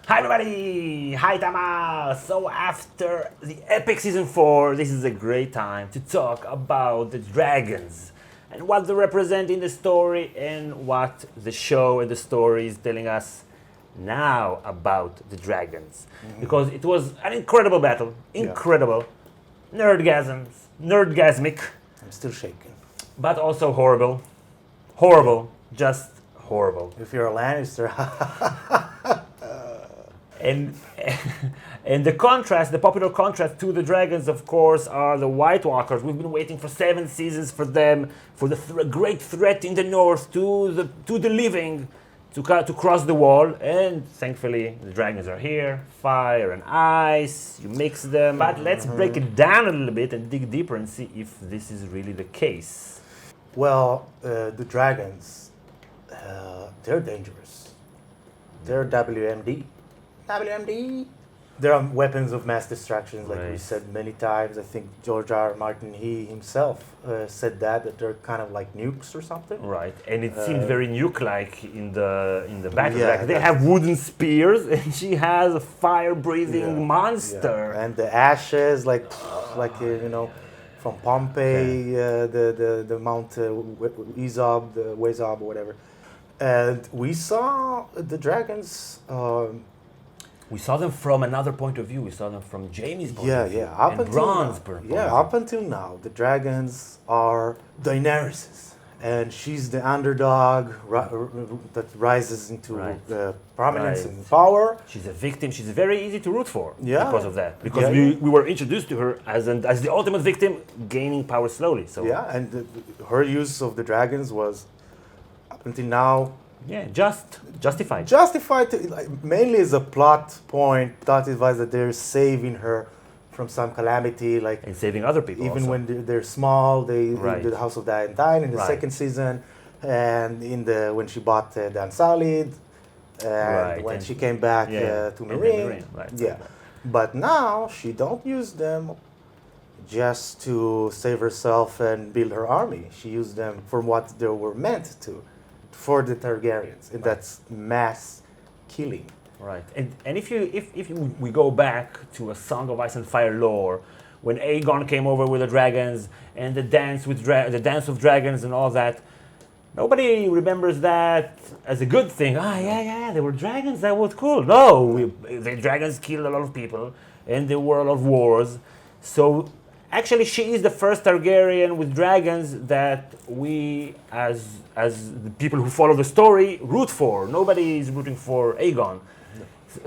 Hi everybody! Hi Tama! So after the epic season 4, this is a great time to talk about the dragons and what they represent in the story and what the show and the story is telling us now about the dragons. Because it was an incredible battle, incredible, nerdgasmic, I'm still shaking. but also horrible, just horrible. If you're a Lannister, And and the contrast, the popular contrast to the dragons, of course, are the White Walkers. We've been waiting for 7 seasons for them, for the great threat in the north to the living, to cross the wall. And thankfully, the dragons are here. Fire and ice, you mix them. But let's break it down a little bit and dig deeper and see if this is really the case. well, the dragons, they're dangerous. They're WMD. WMD. They're weapons of mass destruction, like we Right. said many times. I think George R. Martin, he himself said that they're kind of like nukes or something. Right, and it seemed very nuke-like in the battle. Yeah, Like they that's- have wooden spears, and she has a fire-breathing Yeah, monster. Yeah. And the ashes, from Pompeii, the Mount Ezob, the Wezob, or whatever. And we saw the dragons. We saw them from another point of view. We saw them from Jamie's point of view. Up and until Ron's now, point of yeah, view. up until now, the dragons are Daenerys, and she's the underdog that rises into Right. prominence Right. and power. She's a victim. She's very easy to root for Yeah. because of that. Because Yeah, we were introduced to her as the ultimate victim, gaining power slowly. So Yeah, and her use of the dragons was up until now yeah, justified. justified mainly as a plot point. Plot device that they're saving her from some calamity, like And saving other people. even also. when they're small, they Right. do the House of Dine in the Right. second season, and when she bought Dan Salid, and Right, when and- she came back yeah, to and the Marine, Marine, right. yeah. But now she don't use them just to save herself and build her army. She used them for what they were meant to, for the Targaryens, and that's mass killing. Right, and if we go back to a Song of Ice and Fire lore, when Aegon came over with the dragons and the dance the dance of dragons and all that, nobody remembers that as a good thing. Yeah, there were dragons. That was cool. No, the dragons killed a lot of people, and there were a lot of wars. So actually, she is the first Targaryen with dragons that we, as the people who follow the story, root for. Nobody is rooting for Aegon.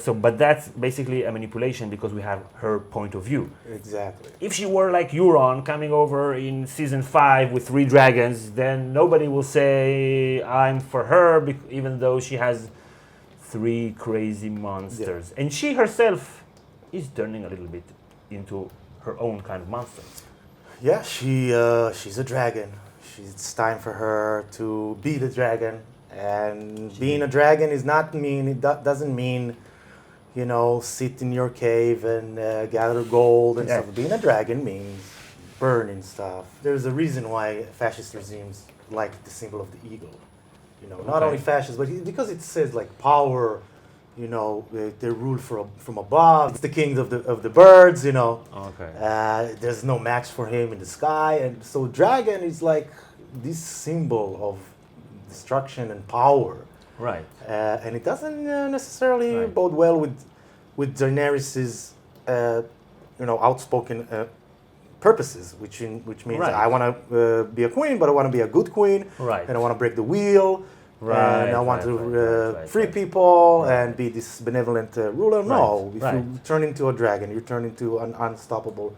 So, but that's basically a manipulation because we have her point of view. Exactly. If she were like Euron coming over in season 5 with 3 dragons, then nobody will say I'm for her, even though she has 3 crazy monsters. And she herself is turning a little bit into her own kind of monster. Yeah, she's a dragon. It's time for her to be the dragon. And being a dragon is not mean. Doesn't mean, sit in your cave and gather gold and Yeah. stuff. Being a dragon means burning stuff. There's a reason why fascist regimes like the symbol of the eagle. Not Okay. only fascist, but because it says like power. They rule from above. It's the king of the birds. Okay. There's no match for him in the sky, and so dragon is like this symbol of destruction and power, Right. and it doesn't necessarily Right. bode well with Daenerys's outspoken purposes, which means Right. I want to be a queen, but I want to be a good queen, Right. and I want to break the wheel. Right, And I want right, to right, free right. people Right. and be this benevolent ruler. No, if right. you turn into a dragon, you turn into an unstoppable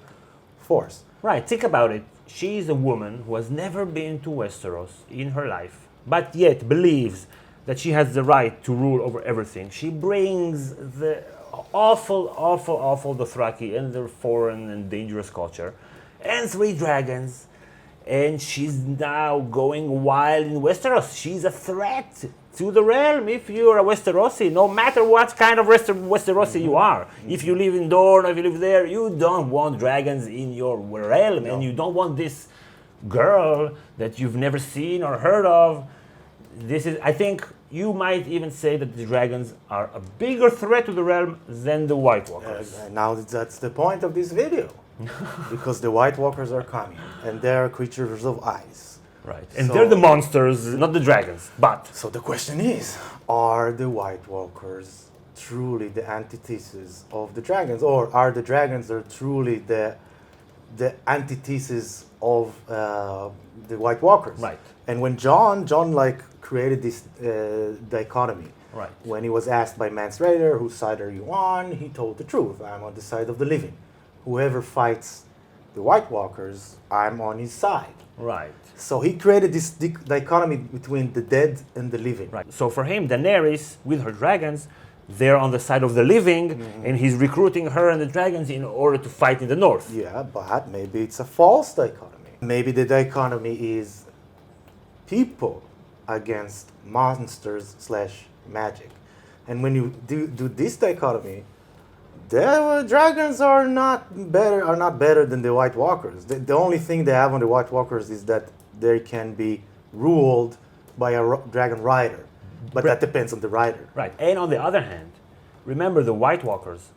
force. Right, think about it. She is a woman who has never been to Westeros in her life, but yet believes that she has the right to rule over everything. She brings the awful Dothraki and their foreign and dangerous culture, and 3 dragons, and she's now going wild in Westeros. She's a threat to the realm if you're a Westerosi, no matter what kind of Westerosi you are. If you live in Dorne, if you live there, you don't want dragons in your realm, and you don't want this girl that you've never seen or heard of. This is, I think, you might even say that the dragons are a bigger threat to the realm than the White Walkers. And now that's the point of this video. Because the White Walkers are coming, and they are creatures of ice. Right. And So- they're the monsters, not the dragons. But So the question is, are the White Walkers truly the antithesis of the dragons, or are the dragons are truly the antithesis of the White Walkers? Right. And when John like created this dichotomy, right. when he was asked by Mance Rayder, whose side are you on? He told the truth. I'm on the side of the living. Whoever fights the White Walkers, I'm on his side. Right. So he created this dichotomy between the dead and the living. Right. So for him, Daenerys with her dragons, they're on the side of the living, and he's recruiting her and the dragons in order to fight in the north. Yeah, but maybe it's a false dichotomy. Maybe the dichotomy is people against monsters / magic. And when you do this dichotomy, the dragons are not better than the White Walkers. The only thing they have on the White Walkers is that they can be ruled by a dragon rider. But that depends on the rider. Right. And on the other hand, remember the White Walkers,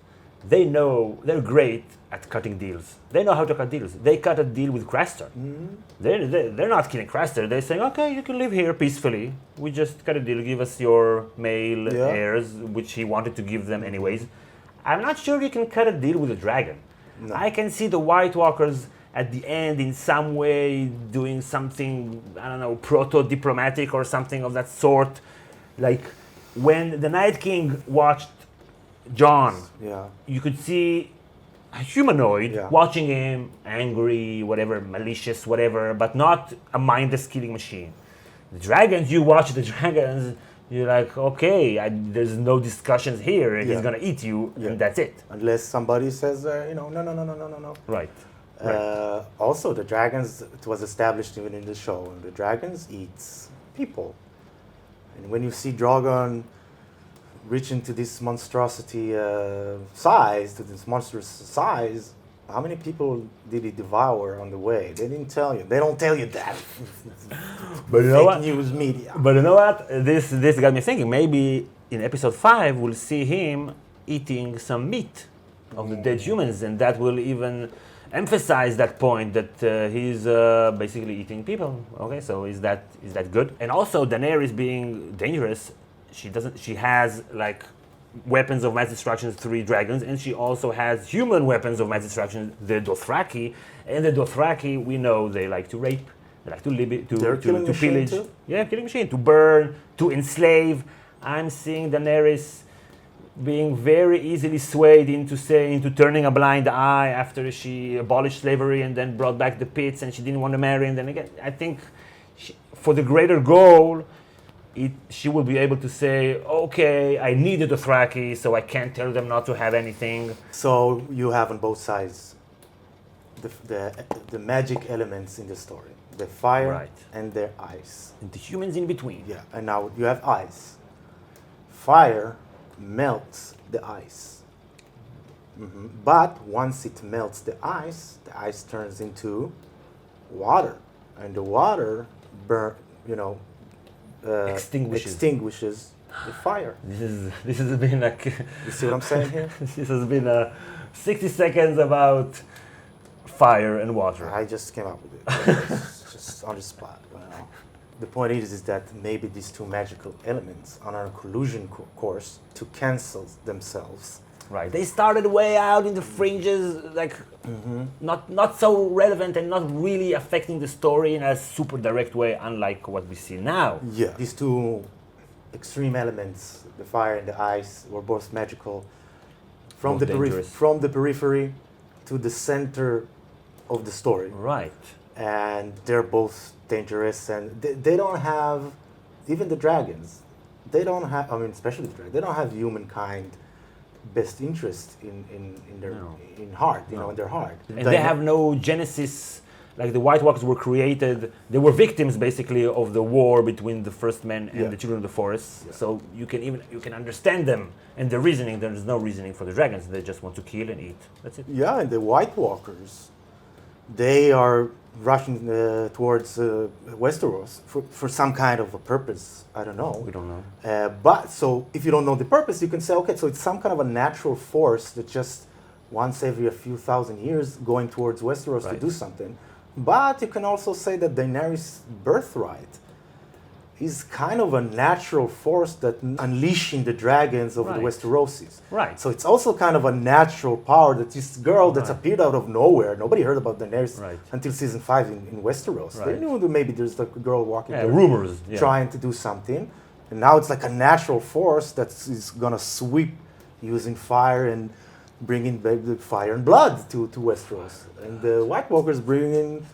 they're great at cutting deals. They know how to cut deals. They cut a deal with Craster. They're not killing Craster. They're saying, okay, you can live here peacefully. We just cut a deal. Give us your male heirs, which he wanted to give them anyways. I'm not sure you can cut a deal with a dragon. No. I can see the White Walkers at the end in some way doing something, I don't know, proto-diplomatic or something of that sort. Like when the Night King watched Jon, Yeah. you could see a humanoid watching him, angry, whatever, malicious, whatever, but not a mindless killing machine. The dragons, you watch the dragons, you're like, okay, there's no discussions here. He's gonna eat you, and that's it. Unless somebody says, no. Right. Also, the dragons, it was established even in the show, the dragons eats people. And when you see Drogon reaching to this monstrosity size, to this monstrous size, how many people did he devour on the way? They didn't tell you. They don't tell you that. But you know Fake what? news media. But you know what? This got me thinking. Maybe in episode 5 we'll see him eating some meat of the dead humans, and that will even emphasize that point that he's basically eating people. Okay, so is that good? And also Daenerys being dangerous, she has like weapons of mass destruction, 3 dragons, and she also has human weapons of mass destruction, the Dothraki. And the Dothraki, we know they like to rape, they like to to pillage. Too? Yeah, killing machine, to burn, to enslave. I'm seeing Daenerys being very easily swayed into turning a blind eye after she abolished slavery and then brought back the pits, and she didn't want to marry. And then again, I think for the greater goal, she will be able to say, okay, I needed the Dothraki, so I can't tell them not to have anything. So you have on both sides the magic elements in the story. The fire and the ice. And the humans in between. Yeah, and now you have ice. Fire melts the ice. But once it melts the ice turns into water. And the water extinguishes the fire. This has been like You see what I'm saying here? this has been 60 seconds about fire and water. I just came up with it. Just on the spot. The point is that maybe these two magical elements are on a collusion course to cancel themselves. Right. They started way out in the fringes, like not so relevant and not really affecting the story in a super direct way, unlike what we see now. Yeah. These two extreme elements, the fire and the ice, were both magical. From Both the periphery to the center of the story. Right. And they're both dangerous, and they don't have, even the dragons, they don't have, especially the dragons, they don't have humankind best interest in their in heart, in their heart. And they have no genesis, like the White Walkers were created, they were victims basically of the war between the first men and the children of the forest. Yeah. So you can understand them and the reasoning. There's no reasoning for the dragons, they just want to kill and eat. That's it. Yeah, and the White Walkers, they are rushing towards Westeros for some kind of a purpose. I don't know. We don't know. But so if you don't know the purpose, you can say, okay, so it's some kind of a natural force that just once every a few thousand years going towards Westeros to Right. do something. But you can also say that Daenerys' birthright is kind of a natural force that unleashing the dragons over the Right. Westerosis. Right. So it's also kind of a natural power that this girl that's Right. appeared out of nowhere. Nobody heard about Daenerys Right. until season 5 in Westeros. They Right. knew that maybe there's like a girl walking Yeah, there rumors. Yeah. trying to do something. And now it's like a natural force that is going to sweep using fire and bringing back the fire and blood to Westeros. And the White Walkers bringing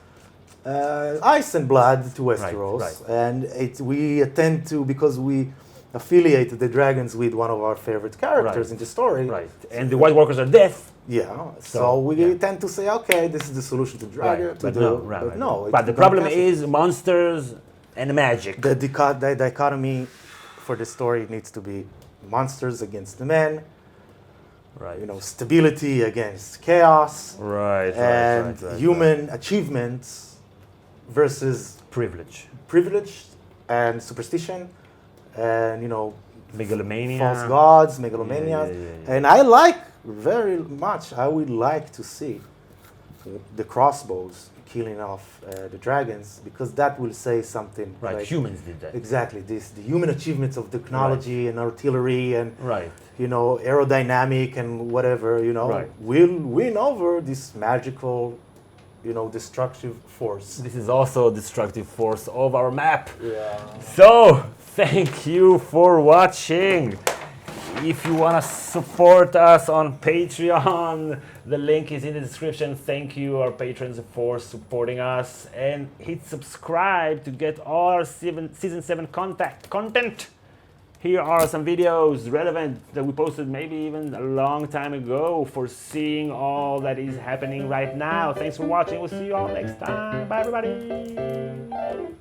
ice and blood to Westeros. right. And we tend to, because we affiliate the dragons with one of our favorite characters Right. in the story. Right. And the White Walkers are death. Yeah, So, so we yeah. tend to say, okay, this is the solution to dragon. Right. To But the, no, right, but right. no. But it's the gonna problem cancel. is monsters and magic. The dichotomy for the story needs to be monsters against the men, Right. stability against chaos, Right. and human achievements versus privilege. privilege and superstition, and Megalomania. false gods, megalomania. Yeah. And I like very much. I would like to see the crossbows killing off the dragons, because that will say something. Right. like- Humans did that. Exactly. The human achievements of technology and artillery and Right. aerodynamic and whatever, Right. will win over this magical, destructive force. This is also a destructive force of our map. Yeah. So, thank you for watching. If you want to support us on Patreon, the link is in the description. Thank you, our patrons, for supporting us. And hit subscribe to get all our season 7 content. Here are some videos relevant that we posted maybe even a long time ago for seeing all that is happening right now. Thanks for watching. We'll see you all next time. Bye, everybody.